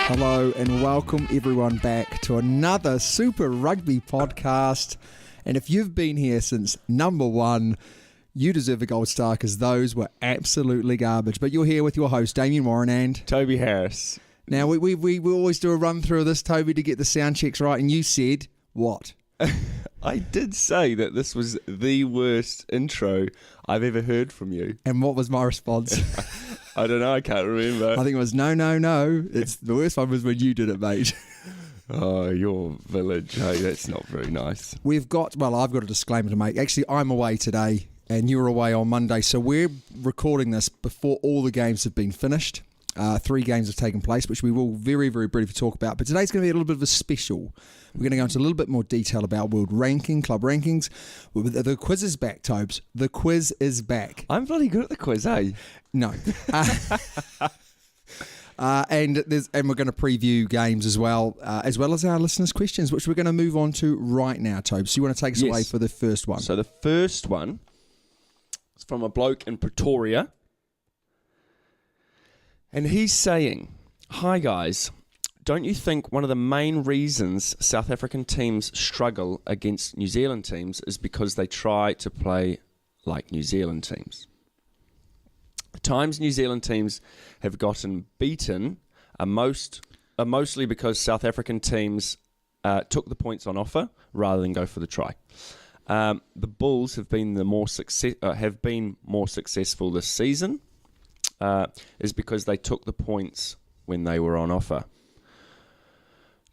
Hello and welcome everyone back to another Super Rugby Podcast. And if you've been here since number one, you deserve a gold star because those were absolutely garbage. But you're here with your host, Damien and Toby Harris. Now, we always do a run through of this, Toby, to get the sound checks right. And you said, what? I did say that this was the worst intro I've ever heard from you. And what was my response? I don't know, I can't remember. I think it was, no. It's the worst one was when you did it, mate. Oh, your village. Hey, that's not very nice. I've got a disclaimer to make. Actually, I'm away today and you're away on Monday. So we're recording this before all the games have been finished. 3 games have taken place, which we will very, very briefly talk about. But today's going to be a little bit of a special. We're going to go into a little bit more detail about world ranking, club rankings. The quiz is back, Tobes. The quiz is back. I'm bloody good at the quiz, eh? No. And we're going to preview games as well as our listeners' questions, which we're going to move on to right now, Tobes. So you want to take us away for the first one? So the first one is from a bloke in Pretoria. And he's saying, "Hi guys, don't you think one of the main reasons South African teams struggle against New Zealand teams is because they try to play like New Zealand teams? The times New Zealand teams have gotten beaten are mostly because South African teams took the points on offer rather than go for the try. The Bulls have been more successful this season is because they took the points when they were on offer.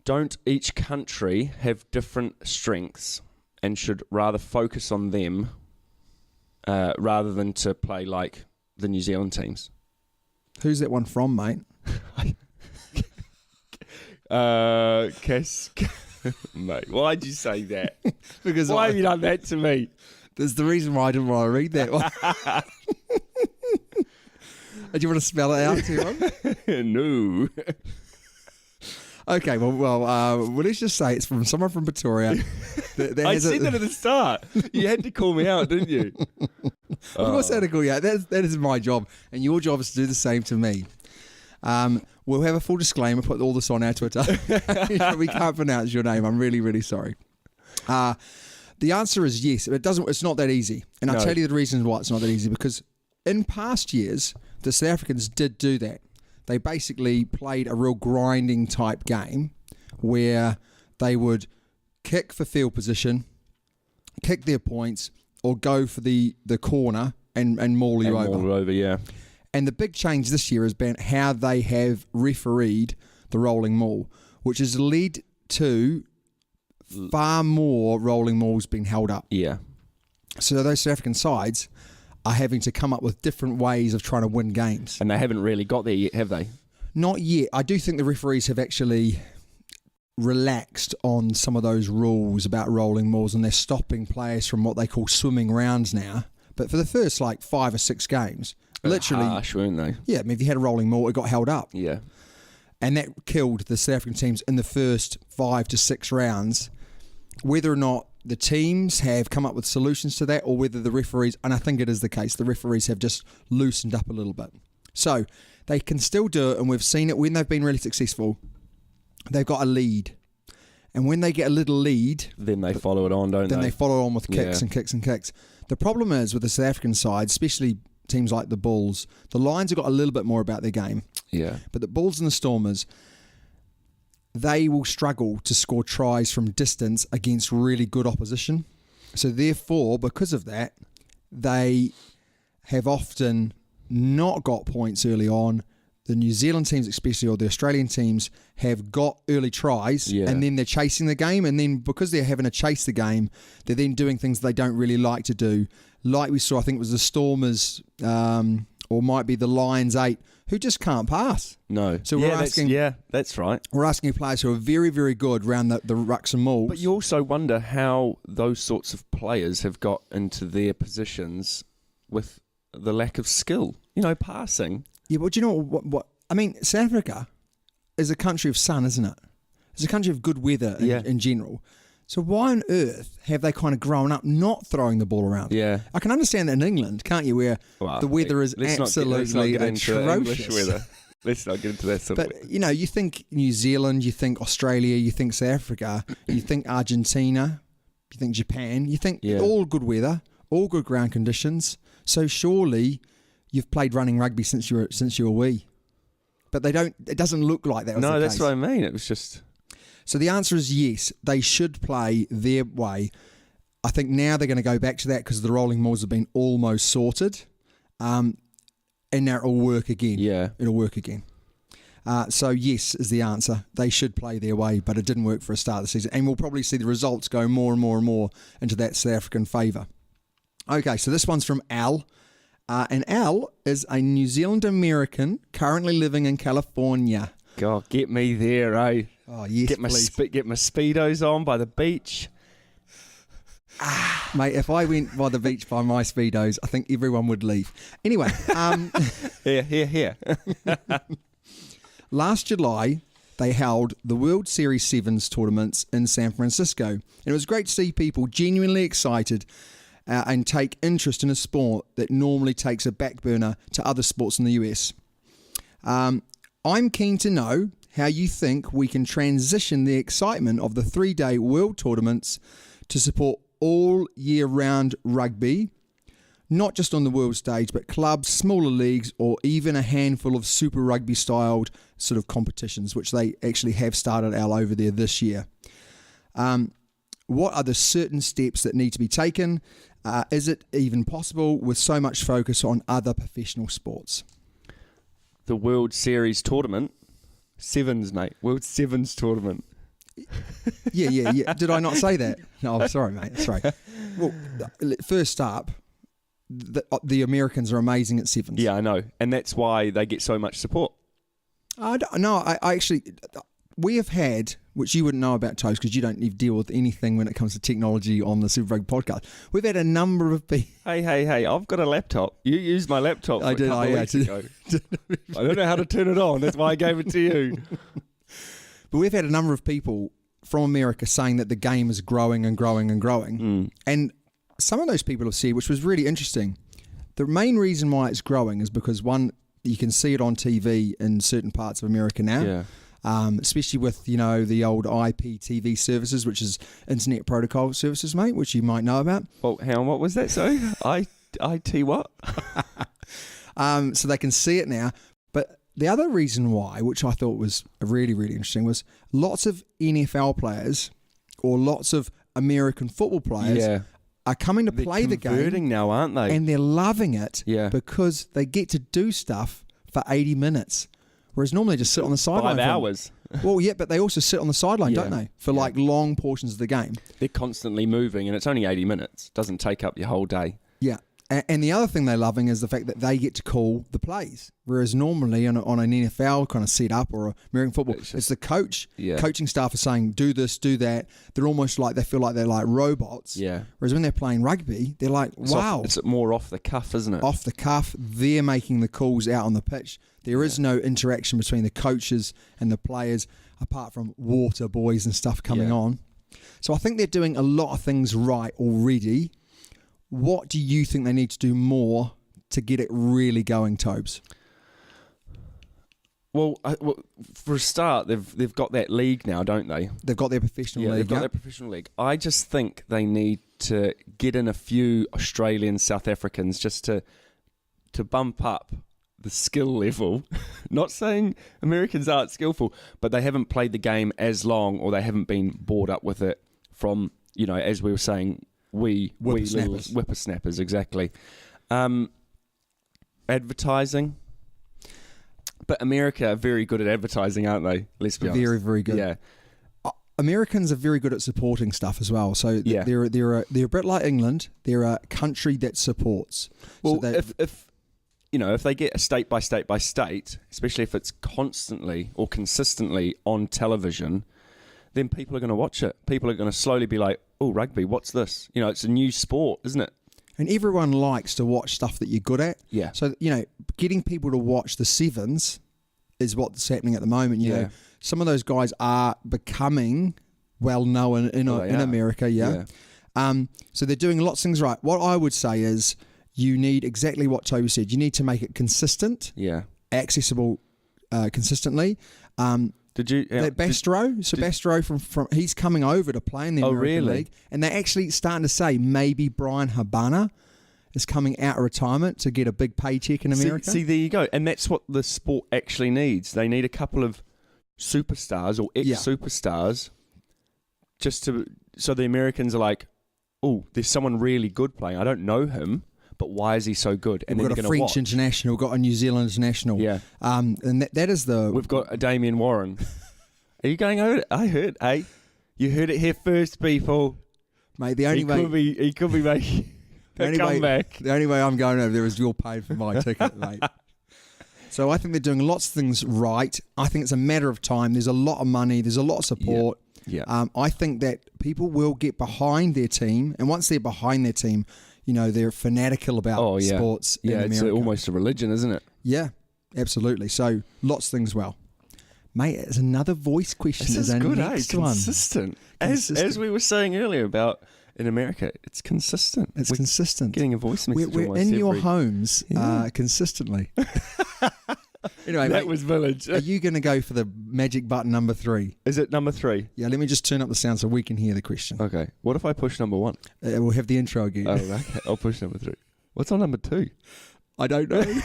Don't each country have different strengths and should rather focus on them rather than to play like the New Zealand teams?" Who's that one from, mate? Mate, why'd you say that? Because why have you done that to me? There's the reason why I didn't want to read that one. Do you want to spell it out to him? No. Okay, well, let's just say it's from someone from Pretoria. I said that at the start. You had to call me out, didn't you? Of course I had to call you out. That is my job, and your job is to do the same to me. We'll have a full disclaimer, put all this on our Twitter. We can't pronounce your name. I'm really, really sorry. The answer is yes. It's not that easy. And I'll tell you the reason why it's not that easy, because in past years, the South Africans did do that. They basically played a real grinding type game where they would kick for field position, kick their points, or go for the corner and maul you over. Maul over, yeah. And the big change this year has been how they have refereed the rolling maul, which has led to far more rolling mauls being held up. Yeah. So those South African sides are having to come up with different ways of trying to win games. And they haven't really got there yet, have they? Not yet. I do think the referees have actually relaxed on some of those rules about rolling mauls, and they're stopping players from what they call swimming rounds now. But for the first 5 or 6 games, literally, harsh, weren't they? Yeah, I mean, if you had a rolling maul, it got held up. Yeah. And that killed the South African teams in the first 5 to 6 rounds. Whether or not the teams have come up with solutions to that, or whether the referees, and I think it is the case, the referees have just loosened up a little bit. So they can still do it, and we've seen it when they've been really successful. They've got a lead. And when they get a little lead, then they follow it on, don't they? Then they follow on with kicks and kicks and kicks. The problem is with the South African side, especially teams like the Bulls, the Lions have got a little bit more about their game. Yeah. But the Bulls and the Stormers, they will struggle to score tries from distance against really good opposition. So therefore, because of that, they have often not got points early on. The New Zealand teams especially, or the Australian teams, have got early tries, and then they're chasing the game, and then because they're having to chase the game, they're then doing things they don't really like to do. Like we saw, I think it was the Stormers, or might be the Lions 8, who just can't pass. No. So we're asking, that's right. We're asking players who are very, very good around the rucks and mauls. But you also wonder how those sorts of players have got into their positions with the lack of skill. You know, passing. Yeah, but do you know what? I mean, South Africa is a country of sun, isn't it? It's a country of good weather in general. So why on earth have they kind of grown up not throwing the ball around? Yeah. I can understand that in England, can't you, where the weather is absolutely atrocious. Weather. Let's not get into that sort of weather. But, you think New Zealand, you think Australia, you think South Africa, you think Argentina, you think Japan, you think all good weather, all good ground conditions. So surely you've played running rugby since you were wee. But they don't. It doesn't look like that was the case. No, that's what I mean. It was just... So the answer is yes, they should play their way. I think now they're going to go back to that because the rolling mauls have been almost sorted. And now it'll work again. Yeah. It'll work again. So yes is the answer. They should play their way, but it didn't work for a start of the season. And we'll probably see the results go more and more and more into that South African favour. Okay, so this one's from Al. And Al is a New Zealand American currently living in California. God, get me there, eh? Oh, yes, get my Speedos on by the beach. Mate, if I went by the beach by my Speedos, I think everyone would leave. Anyway. Here. Last July, they held the World Series Sevens tournaments in San Francisco. And it was great to see people genuinely excited and take interest in a sport that normally takes a back burner to other sports in the US. I'm keen to know how you think we can transition the excitement of the 3-day world tournaments to support all year round rugby, not just on the world stage, but clubs, smaller leagues, or even a handful of Super Rugby styled sort of competitions, which they actually have started out over there this year. What are the certain steps that need to be taken? Is it even possible with so much focus on other professional sports? The World Series tournament. Sevens, mate. World Sevens tournament. Yeah. Did I not say that? No, sorry, mate. Sorry. Well, first up, the Americans are amazing at sevens. Yeah, I know. And that's why they get so much support. I actually... We have had, which you wouldn't know about, Toast, because you don't even deal with anything when it comes to technology on the Super Rugby podcast. We've had a number of people... Hey, I've got a laptop. You used my laptop a couple of weeks ago. I don't know how to turn it on. That's why I gave it to you. But we've had a number of people from America saying that the game is growing and growing and growing. Mm. And some of those people have said, which was really interesting, the main reason why it's growing is because, one, you can see it on TV in certain parts of America now. Yeah. Especially with, the old IPTV services, which is Internet Protocol Services, mate, which you might know about. Well, hang on, what was that, sorry? IT what? So they can see it now. But the other reason why, which I thought was really, really interesting, was lots of NFL players or lots of American football players are coming to play the game. They're converting now, aren't they? And they're loving it because they get to do stuff for 80 minutes. Whereas normally they just sit on the sideline. 5 hours. Well, yeah, but they also sit on the sideline, don't they? For like long portions of the game. They're constantly moving and it's only 80 minutes. Doesn't take up your whole day. Yeah. And the other thing they're loving is the fact that they get to call the plays. Whereas normally on an NFL kind of setup or American football, it's the coach. Yeah. Coaching staff are saying, do this, do that. They're almost like, they feel like they're like robots. Yeah. Whereas when they're playing rugby, they're like, wow. It's more off the cuff, isn't it? Off the cuff. They're making the calls out on the pitch. There is no interaction between the coaches and the players apart from water boys and stuff coming on. So I think they're doing a lot of things right already. What do you think they need to do more to get it really going, Tobes? Well, for a start, they've got that league now, don't they? They've got their professional league. They've got their professional league. I just think they need to get in a few Australian, South Africans just to bump up the skill level. Not saying Americans aren't skillful, but they haven't played the game as long or they haven't been brought up with it from, as we were saying, we little whippersnappers, exactly. Advertising. But America are very good at advertising, aren't they? Let's be honest. Very, very good. Yeah. Americans are very good at supporting stuff as well. So they're a bit like England. They're a country that supports. Well, so if they get a state by state by state, especially if it's constantly or consistently on television, then people are going to watch it. People are going to slowly be like, oh, rugby, what's this? It's a new sport, isn't it? And everyone likes to watch stuff that you're good at. Yeah. So, getting people to watch the sevens is what's happening at the moment. You know, some of those guys are becoming well known in America. Yeah. So they're doing lots of things right. What I would say is you need exactly what Toby said. You need to make it consistent, accessible consistently. Bastro from he's coming over to play in the American League, and they're actually starting to say maybe Brian Habana is coming out of retirement to get a big paycheck in America. See, there you go. And that's what the sport actually needs. They need a couple of superstars or ex-superstars so the Americans are like, oh, there's someone really good playing. I don't know him, but why is he so good? And we've got a French international, we've got a New Zealand international. Yeah. And that is the... We've got a Damien Warren. Are you going over it? I heard, hey, you heard it here first, people. Mate, the only way... He could be making... The only way I'm going over there is you're paid for my ticket, mate. So I think they're doing lots of things right. I think it's a matter of time. There's a lot of money. There's a lot of support. Yeah. I think that people will get behind their team. And once they're behind their team, they're fanatical about sports in America. It's almost a religion, isn't it? Yeah, absolutely. So lots of things well. Mate, it's another voice question. This is good, Consistent. As we were saying earlier about... In America, it's consistent. It's consistent. Getting a voice message. We're in your homes consistently. Anyway, that was Village. Are you going to go for the magic button number 3? Is it number 3? Yeah, let me just turn up the sound so we can hear the question. Okay. What if I push number 1? We'll have the intro again. Oh, okay. I'll push number 3. What's on number 2? I don't know.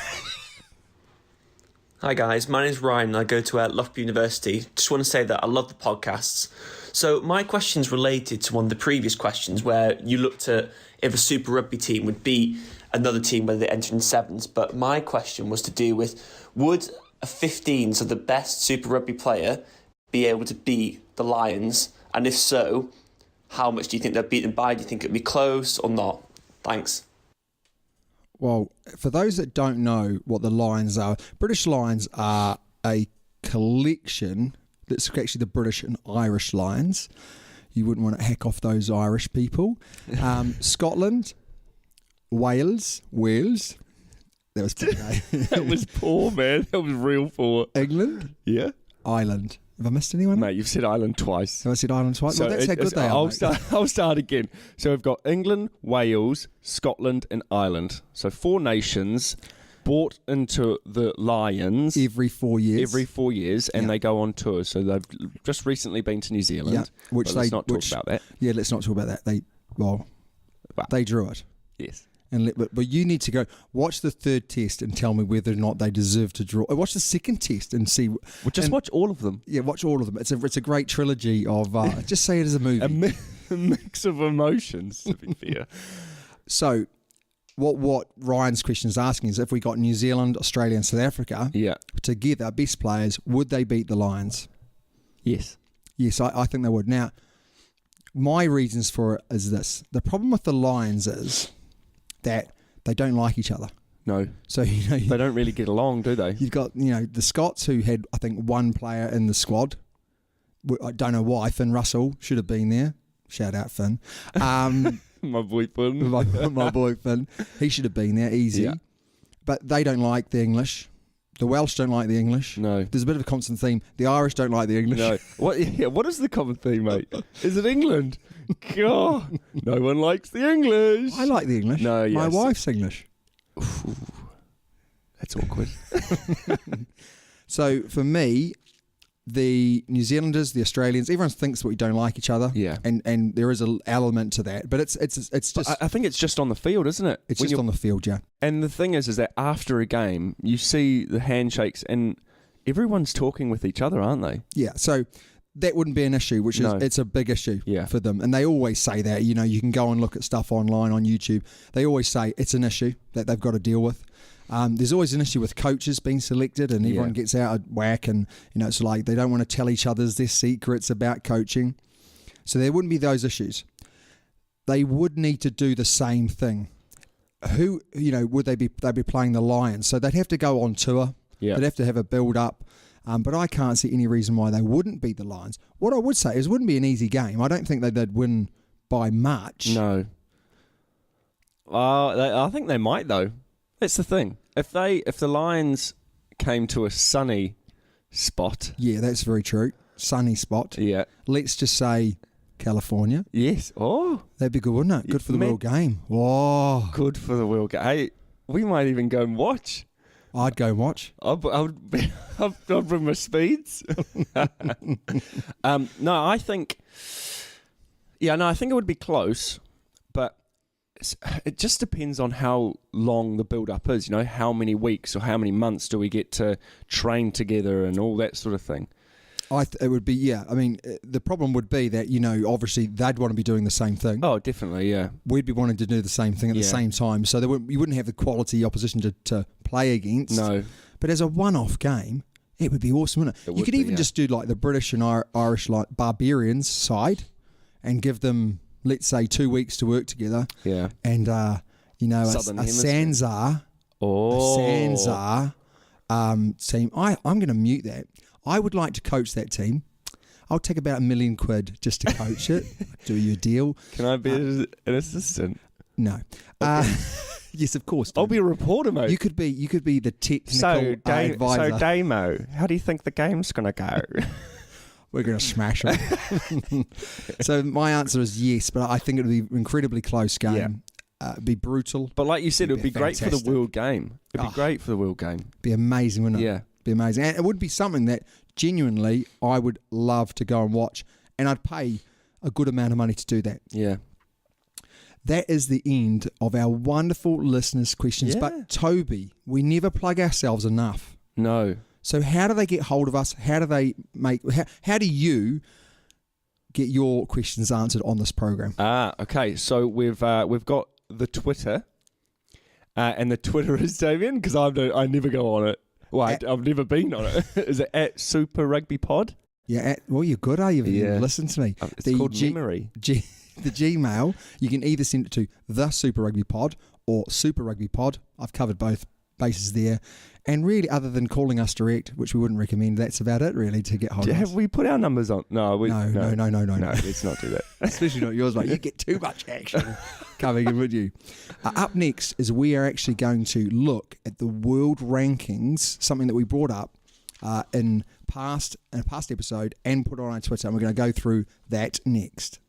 Hi guys, my name is Ryan and I go to Loughborough University. Just want to say that I love the podcasts. So my question's related to one of the previous questions where you looked at if a Super Rugby team would beat another team whether they entered in sevens. But my question was to do with, would a 15, so the best Super Rugby player, be able to beat the Lions? And if so, how much do you think they'll beat them by? Do you think it'd be close or not? Thanks. Well, for those that don't know what the Lions are, British Lions are a collection that's actually the British and Irish Lions. You wouldn't want to hack off those Irish people. Scotland, Wales. That was poor, That was poor, man. That was real poor. England. Yeah. Ireland. Have I missed anyone? Mate, you've said Ireland twice. Have I said Ireland twice? Well, that's how good they are. I'll start again. So we've got England, Wales, Scotland and Ireland. So 4 nations bought into the Lions every 4 years. And they go on tour. So they've just recently been to New Zealand. Let's not talk about that. Yeah, let's not talk about that. They drew it. Yes. But you need to go watch the 3rd test and tell me whether or not they deserve to draw. Watch the 2nd test and see. Watch all of them. Yeah, watch all of them. It's a great trilogy of. Just say it as a movie. A mix of emotions, to be fair. So, what Ryan's question is asking is, if we got New Zealand, Australia, and South Africa together, best players, would they beat the Lions? Yes. Yes, I think they would. Now, my reasons for it is this: the problem with the Lions is that they don't like each other. No. So, they don't really get along, do they? You've got, the Scots who had, I think, one player in the squad. I don't know why. Finn Russell should have been there. Shout out, Finn. My boy Finn. my boy Finn. He should have been there, easy. Yeah. But they don't like the English. The Welsh don't like the English. No. There's a bit of a constant theme. The Irish don't like the English. No. What is the common theme, mate? Is it England? God, no one likes the English. I like the English. No, yes. My wife's English. Ooh, that's awkward. So for me, the New Zealanders, the Australians, everyone thinks that we don't like each other. Yeah. And there is an element to that. But it's just... I think it's just on the field, isn't it? It's just on the field, yeah. And the thing is that after a game, you see the handshakes and everyone's talking with each other, aren't they? Yeah, so that wouldn't be an issue, which is it's a big issue for them. And they always say that. You can go and look at stuff online on YouTube. They always say it's an issue that they've got to deal with. There's always an issue with coaches being selected and everyone gets out of whack and, it's like they don't want to tell each other their secrets about coaching. So there wouldn't be those issues. They would need to do the same thing. Who, would they'd be playing the Lions? So they'd have to go on tour. Yeah. They'd have to have a build-up. But I can't see any reason why they wouldn't beat the Lions. What I would say is it wouldn't be an easy game. I don't think they'd win by much. No. I think they might, though. That's the thing. If the Lions came to a sunny spot. Yeah, that's very true. Sunny spot. Yeah. Let's just say California. Yes. Oh, That'd be good, wouldn't it? Good for the Man. World Game. Whoa. good for the World Game. Hey, we might even go and watch. I'd go and watch. I'll bring my speeds. No, I think it would be close, but it just depends on how long the build-up is. You know, how many weeks or how many months do we get to train together and all that sort of thing. It would be, yeah. I mean, the problem would be that, you know, obviously they'd want to be doing the same thing. Oh, definitely, yeah. We'd be wanting to do the same thing at the same time. So you wouldn't have the quality opposition to play against. No. But as a one-off game, it would be awesome, wouldn't it? You could even just do like the British and Irish like Barbarians side and give them, let's say, 2 weeks to work together. Yeah. And, you know, a Sanzar team. I'm going to mute that. I would like to coach that team. I'll take about £1 million just to coach it. Do you a deal? Can I be an assistant? No. Okay. Yes, of course. I'll be a reporter, mate. You could be the technical advisor. So, Damo, how do you think the game's going to go? We're going to smash it. So my answer is yes, but I think it would be an incredibly close game. It'd be brutal. But like you said, it would be great for the fantastic. World Game. It'd be great for the World Game. Be amazing, wouldn't it? Yeah. Be amazing. And it would be something that genuinely I would love to go and watch, and I'd pay a good amount of money to do that. Yeah. That is the end of our wonderful listeners' questions. Yeah. But Toby, we never plug ourselves enough. No. So how do they get hold of us? How do they how do you get your questions answered on this program? Okay. So we've got the Twitter, and the Twitter is Damien, because I never go on it. Well, I've never been on it. Is it at Super Rugby Pod? Yeah. Well, you're good, are you? Yeah. Listen to me. It's called memory. The Gmail, you can either send it to the Super Rugby Pod or Super Rugby Pod. I've covered both bases there. And really, other than calling us direct, which we wouldn't recommend, that's about it, really, to get hold of us. Have we put our numbers on? No. No. No, let's not do that. Especially not yours, mate. You get too much action coming in with you. Up next is we are actually going to look at the world rankings, something that we brought up in a past episode and put on our Twitter. And we're going to go through that next.